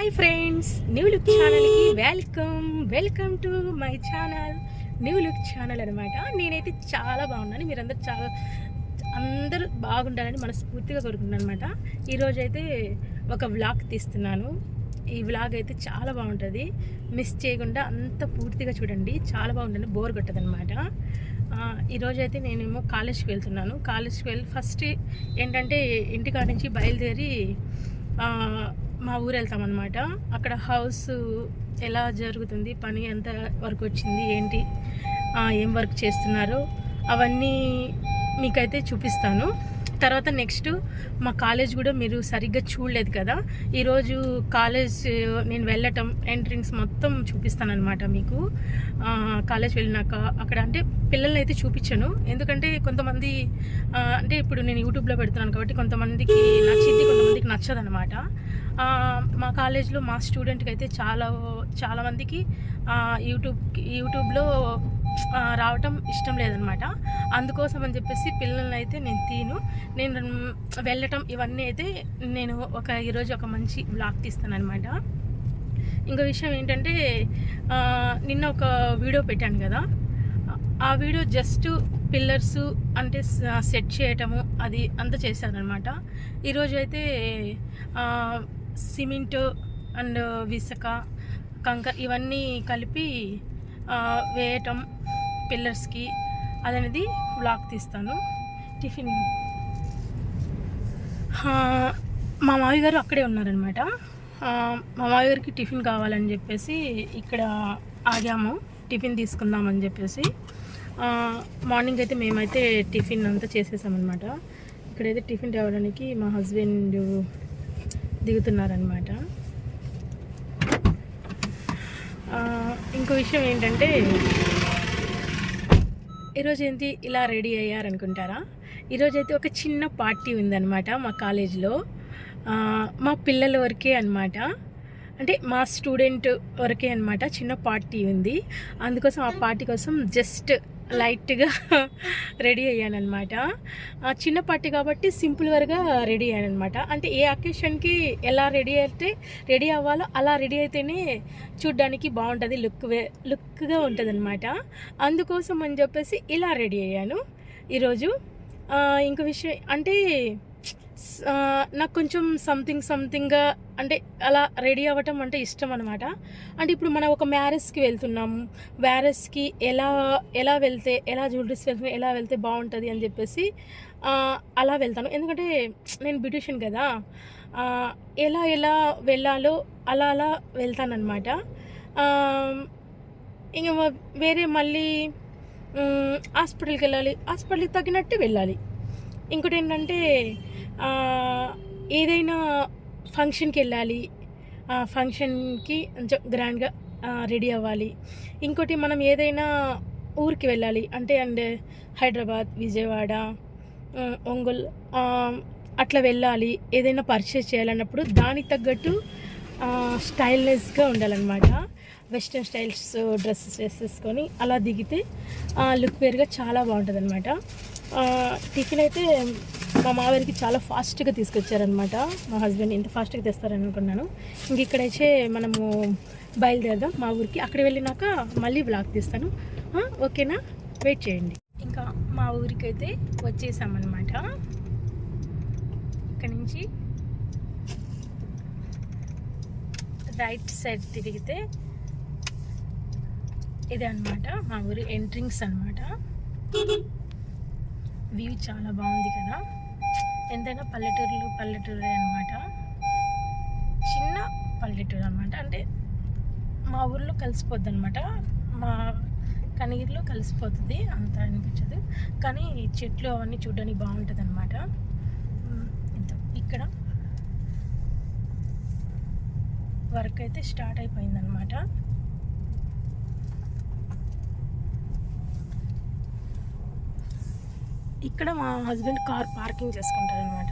Hi friends, new look ఛానల్కి welcome to my channel new look channel అనమాట. నేనైతే చాలా బాగున్నాను. మీరందరూ అందరూ బాగుండాలని మనస్ఫూర్తిగా కోరుకుంటున్నాను అనమాట. ఈరోజు అయితే ఒక వ్లాగ్ తీస్తున్నాను. ఈ వ్లాగ్ అయితే చాలా బాగుంటుంది, మిస్ చేయకుండా అంత పూర్తిగా చూడండి. చాలా బాగుంటుంది, బోర్ కొట్టదనమాట. ఈరోజైతే నేనేమో కాలేజ్కి వెళ్తున్నాను. కాలేజ్కి వెళ్ళి ఫస్ట్ ఏంటంటే ఇంటికాడ నుంచి బయలుదేరి మా ఊరు వెళ్తామన్నమాట. అక్కడ హౌస్ ఎలా జరుగుతుంది, పని ఎంత వరకు వచ్చింది, ఏంటి ఏం వర్క్ చేస్తున్నారు అవన్నీ మీకైతే చూపిస్తాను. తర్వాత నెక్స్ట్ మా కాలేజ్ కూడా మీరు సరిగ్గా చూడలేదు కదా. ఈరోజు కాలేజ్ నేను వెళ్ళటం ఎంట్రన్స్ మొత్తం చూపిస్తాను అనమాట మీకు. కాలేజ్ వెళ్ళినాక అక్కడ అంటే పిల్లల్ని అయితే చూపించాను, ఎందుకంటే కొంతమంది అంటే ఇప్పుడు నేను యూట్యూబ్లో పెడుతున్నాను కాబట్టి కొంతమందికి నచ్చింది, కొంతమందికి నచ్చదనమాట. మా కాలేజ్లో మా స్టూడెంట్కి అయితే చాలా మందికి యూట్యూబ్లో రావటం ఇష్టం లేదనమాట. అందుకోసం అని చెప్పేసి పిల్లల్ని అయితే నేను వెళ్ళటం ఇవన్నీ అయితే నేను ఈరోజు ఒక మంచి వ్లాగ్ తీస్తాను అనమాట. ఇంకో విషయం ఏంటంటే నిన్న ఒక వీడియో పెట్టాను కదా, ఆ వీడియో జస్ట్ పిల్లర్స్ అంటే సెట్ చేయటము అది అంతా చేశానమాట. ఈరోజు అయితే సిమెంట్ అండ్ ఇసుక కంకర ఇవన్నీ కలిపి వేయటం పిల్లర్స్కి అదనేది వ్లాగ్ తీస్తాను. టిఫిన్ మా మావి గారు అక్కడే ఉన్నారనమాట. మా మావి గారికి టిఫిన్ కావాలని చెప్పేసి ఇక్కడ ఆగాము, టిఫిన్ తీసుకుందామని చెప్పేసి. మార్నింగ్ అయితే మేమైతే టిఫిన్ అంతా చేసేసామన్నమాట. ఇక్కడైతే టిఫిన్ తేవడానికి మా హస్బెండ్ దిగుతున్నారనమాట. ఇంకో విషయం ఏంటంటే ఈరోజు ఏంటి ఇలా రెడీ అయ్యారనుకుంటారా? ఈరోజైతే ఒక చిన్న పార్టీ ఉందన్నమాట మా కాలేజ్లో. మా పిల్లల వరకే అనమాట, అంటే మా స్టూడెంట్ వరకే అనమాట. చిన్న పార్టీ ఉంది, అందుకోసం ఆ పార్టీ కోసం జస్ట్ లైట్గా రెడీ అయ్యానమాట. చిన్న పార్టీ కాబట్టి సింపుల్ వర్గా రెడీ అయ్యానమాట. అంటే ఏ అకేషన్కి ఎలా రెడీ అవ్వాలో అలా రెడీ అయితేనే చూడ్డానికి బాగుంటుంది, లుక్గా ఉంటుంది అనమాట. అందుకోసం అని చెప్పేసి ఇలా రెడీ అయ్యాను ఈరోజు. ఇంకో విషయం అంటే నాకు కొంచెం సంథింగ్గా అంటే అలా రెడీ అవ్వటం అంటే ఇష్టం అనమాట. అంటే ఇప్పుడు మనం ఒక మ్యారేజ్కి వెళ్తున్నాము, మ్యారేజ్కి ఎలా వెళ్తే ఎలా జ్యువెలరీస్ ఎలా వెళ్తే బాగుంటుంది అని చెప్పేసి అలా వెళ్తాను. ఎందుకంటే నేను బ్యూటిషియన్ కదా, ఎలా వెళ్ళాలో అలా వెళ్తానమాట. ఇంకా వేరే మళ్ళీ హాస్పిటల్కి వెళ్ళాలి, హాస్పిటల్కి తగ్గినట్టు వెళ్ళాలి. ఇంకోటి ఏంటంటే ఏదైనా ఫంక్షన్కి వెళ్ళాలి, ఫంక్షన్కి కొంచెం గ్రాండ్గా రెడీ అవ్వాలి. ఇంకోటి మనం ఏదైనా ఊరికి వెళ్ళాలి అంటే హైదరాబాద్, విజయవాడ, ఒంగోలు అట్లా వెళ్ళాలి. ఏదైనా పర్చేస్ చేయాలన్నప్పుడు దానికి తగ్గట్టు స్టైల్నెస్గా ఉండాలన్నమాట. వెస్ట్రన్ స్టైల్స్ డ్రెస్సెస్ వేసేసుకొని అలా దిగితే లుక్ వేరుగా చాలా బాగుంటుంది అనమాట. టిఫిన్ అయితే మా మావారికి చాలా ఫాస్ట్గా తీసుకొచ్చారనమాట. మా హస్బెండ్ ఇంత ఫాస్ట్గా తెస్తారని అనుకున్నాను. ఇంక ఇక్కడైతే మనము బయలుదేరదాం మా ఊరికి. అక్కడ వెళ్ళినాక మళ్ళీ వ్లాగ్ తీస్తాను, ఓకేనా? వెయిట్ చేయండి. ఇంకా మా ఊరికి అయితే వచ్చేసామన్నమాట. ఇక్కడ నుంచి రైట్ సైడ్ తిరిగితే ఇదే అనమాట మా ఊరి ఎంట్రింగ్స్ అనమాట. వ్యూ చాలా బాగుంది కదా. ఎంతైనా పల్లెటూరే అనమాట, చిన్న పల్లెటూరు అనమాట. అంటే మా ఊర్లో కలిసిపోద్ది అనమాట, మా కనిగిరిలో కలిసిపోతుంది, అంత అనిపించదు. కానీ చెట్లు అవన్నీ చూడడానికి బాగుంటుంది అనమాట. ఇక్కడ వర్క్ అయితే స్టార్ట్ అయిపోయిందనమాట. ఇక్కడ మా హస్బెండ్ కార్ పార్కింగ్ చేసుకుంటారనమాట.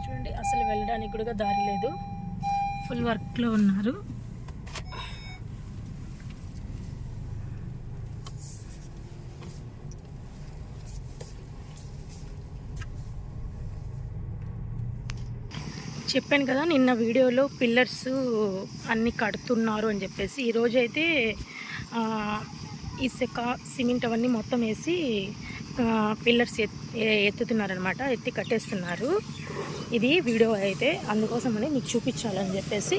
చూడండి, అసలు వెళ్ళడానికి కూడా దారి లేదు, ఫుల్ వర్క్లో ఉన్నారు. చెప్పాను కదా నిన్న వీడియోలో పిల్లర్స్ అన్నీ కడుతున్నారు అని చెప్పేసి. ఈరోజైతే ఇసుక సిమెంట్ అవన్నీ మొత్తం వేసి పిల్లర్స్ ఎత్తుతున్నారనమాట, ఎత్తి కట్టేస్తున్నారు. ఇది వీడియో అయితే అందుకోసమని మీకు చూపించాలని చెప్పేసి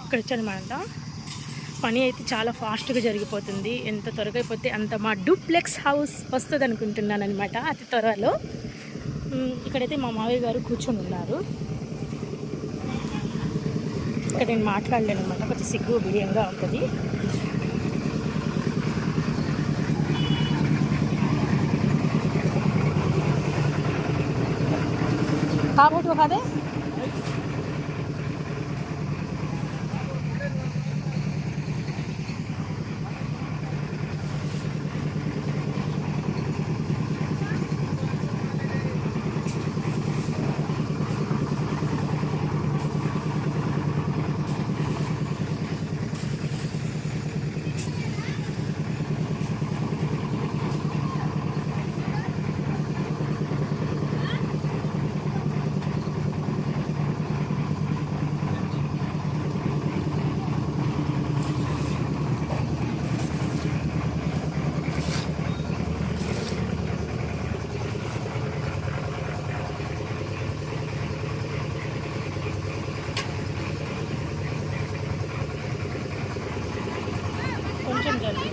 ఇక్కడ వచ్చానమాట. పని అయితే చాలా ఫాస్ట్గా జరిగిపోతుంది. ఎంత త్వరగా అయిపోతే అంత మా డూప్లెక్స్ హౌస్ వస్తుంది అనుకుంటున్నాను అనమాట అతి త్వరలో. ఇక్కడైతే మా మావయ్య గారు కూర్చొని ఉన్నారు. ఇక్కడ నేను మాట్లాడలేను అనమాట, కొంచెం సిగ్గు బిడియంగా ఉంటుంది. కాబట్టి ఒకదే కొంచెం జల్దీ.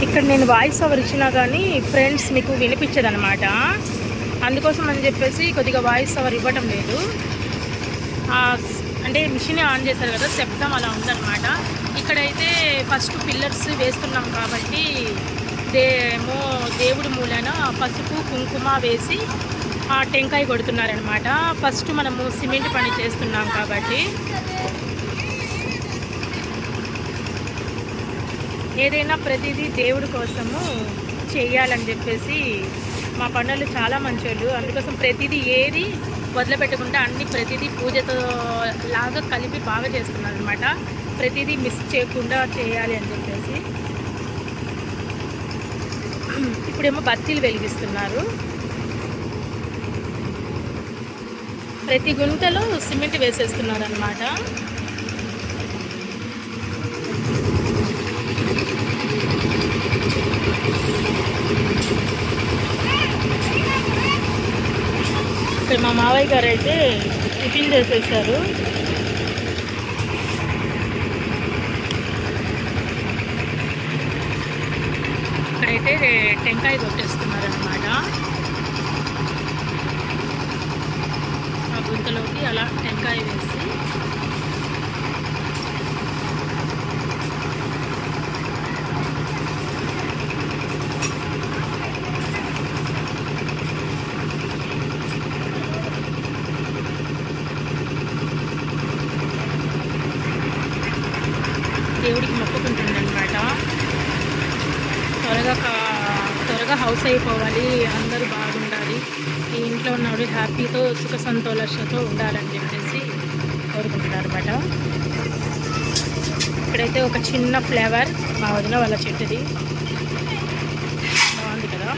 ఇక్కడ నేను వాయిస్ ఓవర్ ఇచ్చినా కానీ ఫ్రెండ్స్ మీకు వినిపించదనమాట. అందుకోసం అని చెప్పేసి కొద్దిగా వాయిస్ ఓవర్ ఇవ్వటం లేదు. అంటే మిషన్ ఆన్ చేశారు కదా, శబ్దం అలా ఉందన్నమాట. ఇక్కడైతే ఫస్ట్ పిల్లర్స్ వేస్తున్నాం కాబట్టి దేవుడి మూలన పసుపు కుంకుమ వేసి టెంకాయ కొడుతున్నారనమాట. ఫస్ట్ మనము సిమెంట్ పని చేస్తున్నాం కాబట్టి ఏదైనా ప్రతిదీ దేవుడి కోసము చేయాలని చెప్పేసి మా పనులు చాలా మంచోళ్ళు. అందుకోసం ప్రతిదీ ఏది వదిలిపెట్టకుండా అన్ని ప్రతిదీ పూజతో లాగా కలిపి బాగా చేస్తున్నారు అనమాట. ప్రతిదీ మిస్ చేయకుండా చేయాలి అని చెప్పేసి ఇప్పుడేమో బత్తీలు వెలిగిస్తున్నారు. ప్రతి గుంటలో సిమెంట్ వేసేస్తున్నారు అనమాట. ఇక్కడ మా మా మావయ్య గారు అయితే టిఫిన్ చేసేసారు. ఇక్కడైతే టెంకాయ కొట్టేస్తున్నారు అన్నమాట. ఆ గుంతలోకి అలా టెంకాయ వేసి దేవుడికి మొక్కుకుంటుందన్నమాట. త్వరగా హౌస్ అయిపోవాలి, అందరూ బాగుండాలి, ఈ ఇంట్లో ఉన్నవాడు హ్యాపీతో సుఖ సంతోషంతో ఉండాలని చెప్పేసి కోరుకుంటున్నారు అనమాట. ఇక్కడైతే ఒక చిన్న ఫ్లేవర్ మా వదిన వాళ్ళ చెట్టుది, బాగుంది కదా.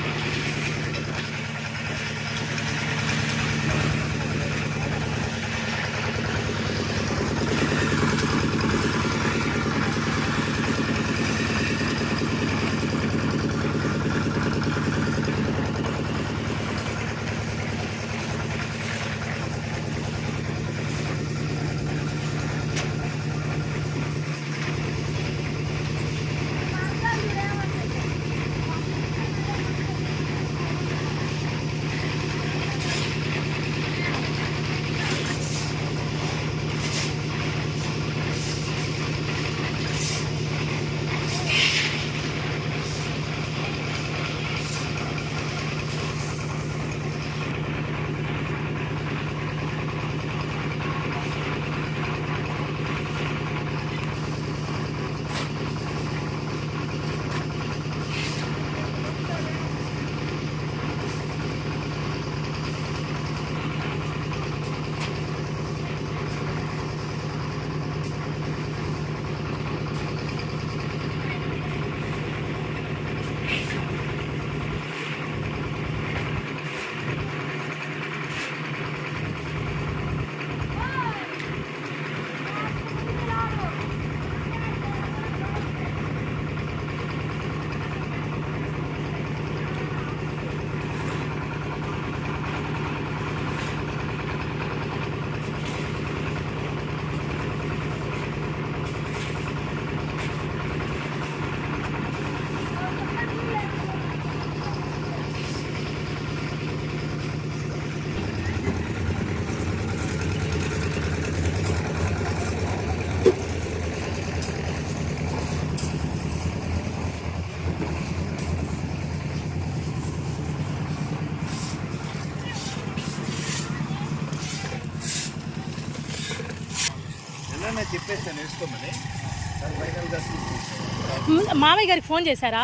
మామయ్య గారికి ఫోన్ చేశారా?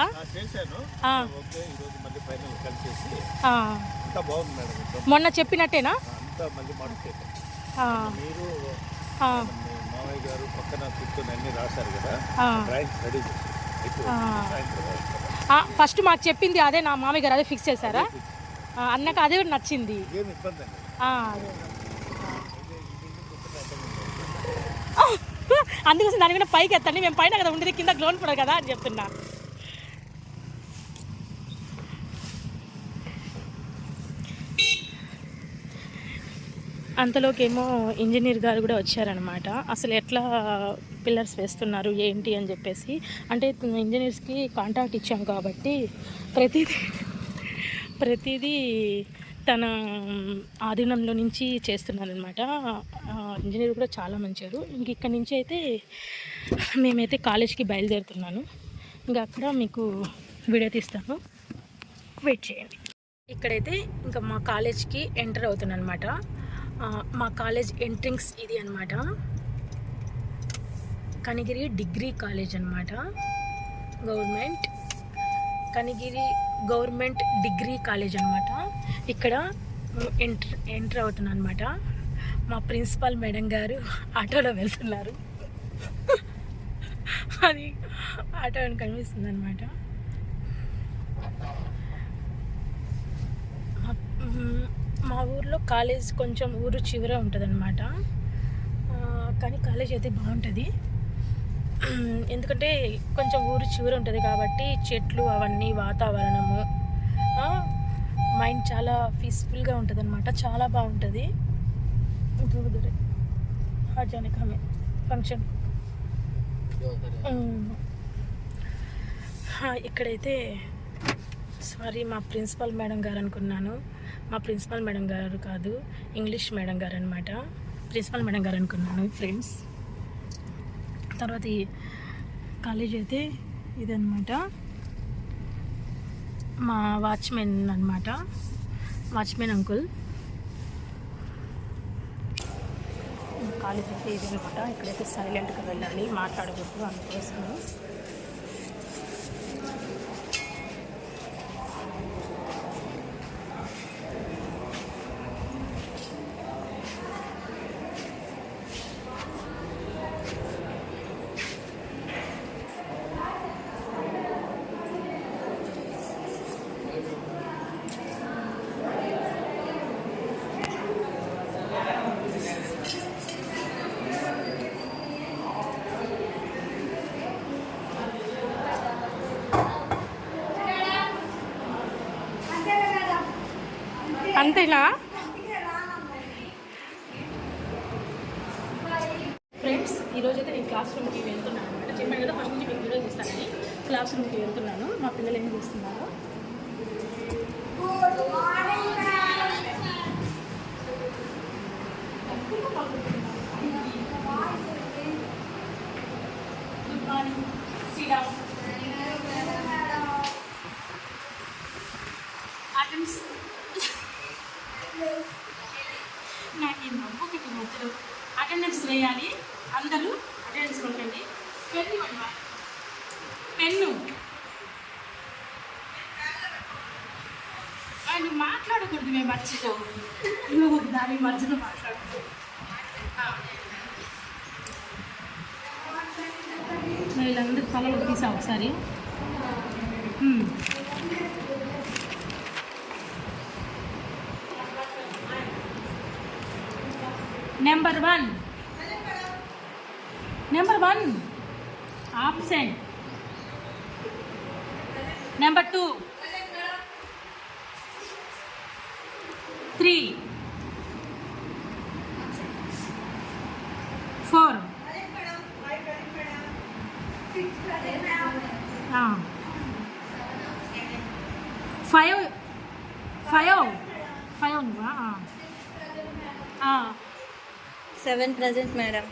మొన్న చెప్పినట్టేనా? ఫస్ట్ మాకు చెప్పింది అదే, నా మామయ్య గారు అదే ఫిక్స్ చేశారా? అన్నకు అదే నచ్చింది. అందుకోసం దాని మీద పైకి ఎత్తండి, మేము పైన కదా ఉండేది, కింద గ్రౌండ్ ఫ్లోర్ కదా అని చెప్తున్నా. అంతలోకేమో ఇంజనీర్ గారు కూడా వచ్చారనమాట. అసలు ఎట్లా పిల్లర్స్ వేస్తున్నారు ఏంటి అని చెప్పేసి, అంటే ఇంజనీర్స్కి కాంట్రాక్ట్ ఇచ్చాం కాబట్టి ప్రతిదీ తన ఆధీనంలో నుంచి చేస్తున్నారనమాట. ఇంజనీర్ కూడా చాలా మంచివారు. ఇంక ఇక్కడి నుంచి అయితే మేమైతే కాలేజ్కి బయలుదేరుతున్నాను. ఇంకా అక్కడ మీకు వీడియో తీస్తాను, వెయిట్ చేయండి. ఇక్కడైతే ఇంకా మా కాలేజ్కి ఎంటర్ అవుతున్నాను అనమాట. మా కాలేజ్ ఎంట్రింగ్స్ ఇది అనమాట. కనిగిరి డిగ్రీ కాలేజ్ అనమాట. కనిగిరి గవర్నమెంట్ డిగ్రీ కాలేజ్ అనమాట. ఇక్కడ ఎంటర్ అవుతున్నాను అనమాట. మా ప్రిన్సిపల్ మేడం గారు ఆటోలో వెళ్తున్నారు. అది ఆటో అని కనిపిస్తుంది అనమాట. మా ఊర్లో కాలేజ్ కొంచెం ఊరు చివర ఉంటుంది అనమాట. కానీ కాలేజ్ అయితే బాగుంటుంది, ఎందుకంటే కొంచెం ఊరు చివర ఉంటుంది కాబట్టి చెట్లు అవన్నీ, వాతావరణము మైండ్ చాలా పీస్ఫుల్గా ఉంటుంది అనమాట. చాలా బాగుంటుంది. ఫంక్షన్ ఇక్కడైతే సారీ మా ప్రిన్సిపల్ మేడం గారు అనుకున్నాను. మా ప్రిన్సిపల్ మేడం గారు కాదు, ఇంగ్లీష్ మేడం గారు అనమాట. ప్రిన్సిపల్ మేడం గారు అనుకున్నాను ఫ్రెండ్స్. తర్వాత ఈ కాలేజ్ అయితే ఇదనమాట. మా వాచ్మెన్ అనమాట, వాచ్మెన్ అంకుల్. కాలేజ్ అయితే ఇది అనమాట. ఇక్కడైతే సైలెంట్గా వెళ్ళాలి, మాట్లాడకూడదు అందుకోసం. అంతేనా ఫ్రెండ్స్? ఈరోజైతే నేను క్లాస్ రూమ్కి వెళ్తున్నాను అనమాట. చెప్పాను కదా ఫస్ట్ నుంచి మీకు వీడియో చూస్తానని. క్లాస్ రూమ్కి వెళ్తున్నాను. మా పిల్లలు ఏం చేస్తున్నారు? Good morning. శ్రీరామ్ అటెండ్స్ నాకు ఈ నవ్వుకి మధ్యలో అటెండెన్స్ వేయాలి. అందరూ అటెండెన్స్ ఉండండి. పెన్ను ఇవ్వండి. పెన్ను నువ్వు మాట్లాడకూడదు. మేము మర్చిపో, నువ్వు దాని మధ్యలో మాట్లాడకూడదు. వీళ్ళందరూ తలలు తీసా ఒకసారి. Number 1 absent. నెంబర్ 2, 3, 4, 5 నువ్వా? 7 present మేడం.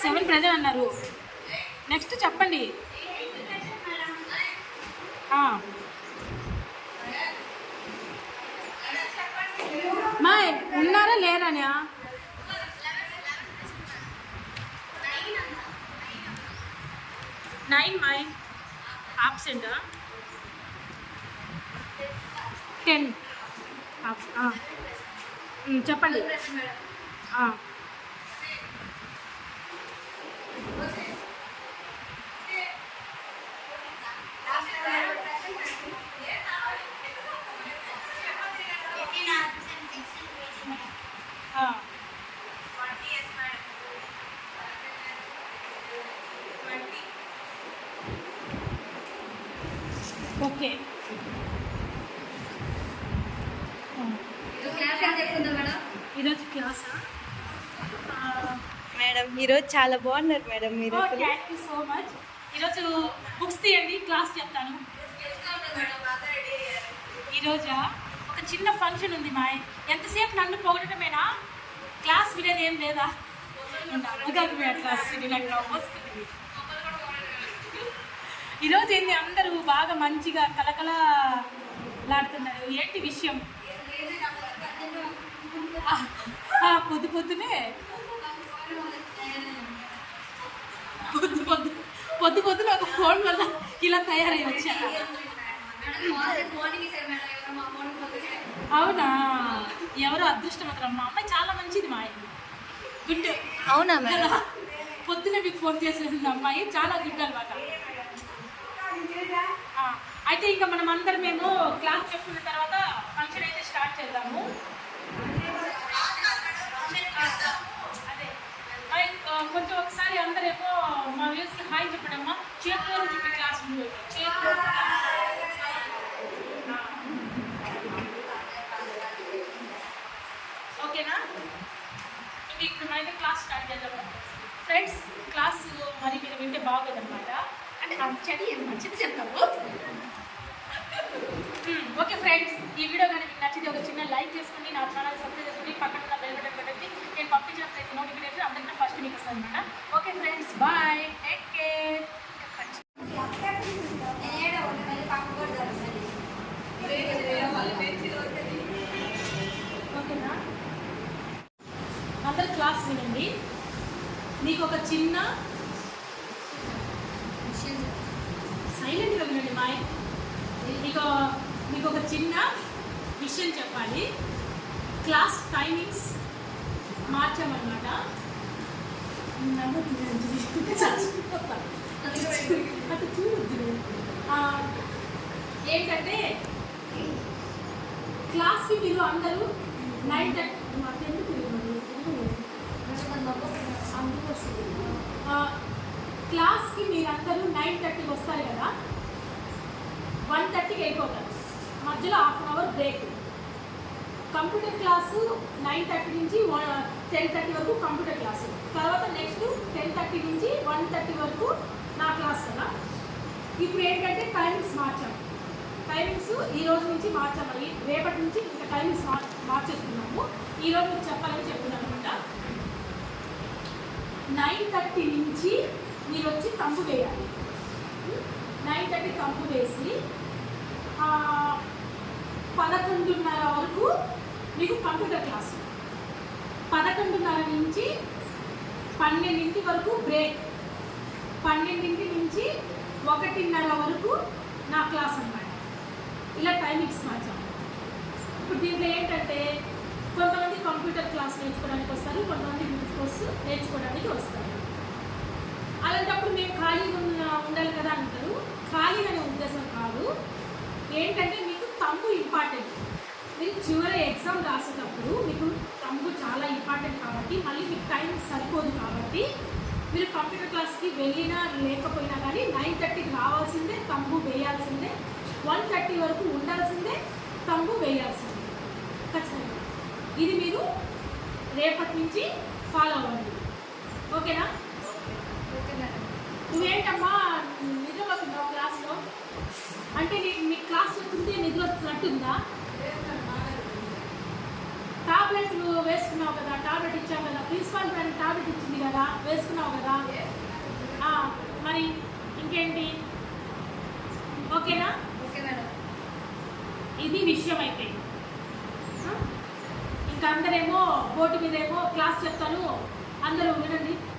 7 ప్రెజెంట్ అన్నారు. నెక్స్ట్ చెప్పండి. మా ఉన్నారా లేరనా? 9 మై ఆబ్సెంటా? 10 చెప్పండి. ఓకే. ఈరోజు క్లాసా మేడం? ఈరోజు చాలా బాగున్నారు మేడం మీరు. Thank you so much. ఈరోజు బుక్స్ తీయండి, క్లాస్ చెప్తాను. ఈరోజు ఒక చిన్న ఫంక్షన్ ఉంది మా. ఎంతసేపు నన్ను పొగడటమేనా? క్లాస్ వినేది ఏం లేదా? ఈరోజు ఏంది అందరూ బాగా మంచిగా కలకలాడుతున్నారు. ఏంటి విషయం? పొద్దునే ఒక ఫోన్ వల్ల ఇలా తయారై వచ్చారు. అవునా? ఎవరో అదృష్టవంతులు. మా అమ్మాయి చాలా మంచిది. మా గుడ్. అవునా మేడం? పొద్దునే మీకు ఫోన్ చేసేసింది అమ్మాయి. చాలా గుడ్ అనమాట. అయితే ఇంకా మనం అందరం మేము క్లాస్ చెప్పుకున్న తర్వాత ఫంక్షన్ అయితే స్టార్ట్ చేద్దాము. అదే కొంచెం ఒకసారి అందరేమో మా వ్యూస్కి హాయ్ చెప్పడమ్మా. చేతులు చెప్పి క్లాస్ చేతులు ఇంక ఇప్పుడు మనకి క్లాస్ స్టార్ట్ చేద్దాము ఫ్రెండ్స్. క్లాస్ మరి మీరు వింటే బాగోదు అనమాట, అంటే మంచిది మంచిది చెప్తాము. ఓకే ఫ్రెండ్స్, ఈ వీడియో కానీ మీకు నచ్చితే ఒక చిన్న లైక్ చేసుకోండి, నా ఛానల్ సబ్స్క్రైబ్ చేసుకోండి, పక్కన ఉన్న బెల్ బటన్ పెట్టండి. నేను పంపించిన ప్రతి నోటిఫికేషన్ అందరికీ ఫస్ట్ మీకు వస్తుంది అనమాట. Okay friends, bye, take care. ఓకేనా, అందరు క్లాస్ వినండి. మీకు ఒక చిన్న సైలెంట్గా వినండి మాయ్. మీకు ఒక చిన్న విషయం చెప్పాలి. క్లాస్ టైమింగ్స్ మార్చామన్నమాట. అటు చూడొద్దు. ఏంటంటే క్లాస్కి మీరు అందరూ 9:30 క్లాస్కి మీరందరూ 9:30 వస్తారు కదా, 1:30కి వెళ్ళిపోతారు. మధ్యలో half an hour break. Computer class 9:30 నుంచి 10:30 వరకు కంప్యూటర్ క్లాసు. తర్వాత నెక్స్ట్ 10:30 నుంచి 1:30 వరకు నా క్లాస్ కదా. ఇప్పుడు ఏంటంటే టైమింగ్స్ మార్చాం. టైమింగ్స్ ఈ రోజు నుంచి మార్చామని, రేపటి నుంచి ఇంకా టైమింగ్స్ మార్చేస్తున్నాము. ఈరోజు మీకు చెప్పాలని చెప్తున్నాను అనమాట. 9:30 నుంచి మీరు వచ్చి తంబు వేయాలి. 9:30 తంబు వేసి 11:30 వరకు మీకు కంప్యూటర్ క్లాసు. 11:30 నుంచి 12 వరకు బ్రేక్. 12 నుంచి 1:30 వరకు నా క్లాస్ అన్నమాట. ఇలా టైమింగ్స్ మార్చాము. ఇప్పుడు దీంట్లో ఏంటంటే కొంతమంది కంప్యూటర్ క్లాస్ నేర్చుకోవడానికి వస్తారు, కొంతమంది మ్యూజిక్ కోర్స్ నేర్చుకోవడానికి వస్తారు. అలాంటప్పుడు మేము ఖాళీగా ఉండాలి కదా అంటారు. ఖాళీ అనే ఉద్దేశం కాదు. ఏంటంటే మీకు తంబు ఇంపార్టెంట్. మీరు చివరి ఎగ్జామ్ రాసేటప్పుడు మీకు తంబు చాలా ఇంపార్టెంట్ కాబట్టి, మళ్ళీ మీకు టైం సరిపోదు కాబట్టి మీరు కంప్యూటర్ క్లాస్కి వెళ్ళినా లేకపోయినా కానీ 9:30కి రావాల్సిందే, తంబు వేయాల్సిందే. 1:30 వరకు ఉండాల్సిందే, తంబు వేయాల్సిందే ఖచ్చితంగా. ఇది మీరు రేపటి నుంచి ఫాలో అవ్వండి. ఓకేనా? నువ్వేంటమ్మా నిద్రపోతున్నావు క్లాస్లో? అంటే నీ క్లాస్ చెప్తుంటే నిద్ర వస్తున్నట్టుందా? టాబ్లెట్ నువ్వు వేసుకున్నావు కదా, టాబ్లెట్ ఇచ్చావు కదా, ప్రిన్సిపాల్ మేడం టాబ్లెట్ ఇచ్చింది కదా, వేసుకున్నావు కదా. మరి ఇంకేంటి? ఓకేనా? Okay madam. ఇది విషయం అయితే. ఇంకా అందరేమో బోర్డు మీద ఏమో క్లాస్ చెప్తాను, అందరూ వినండి.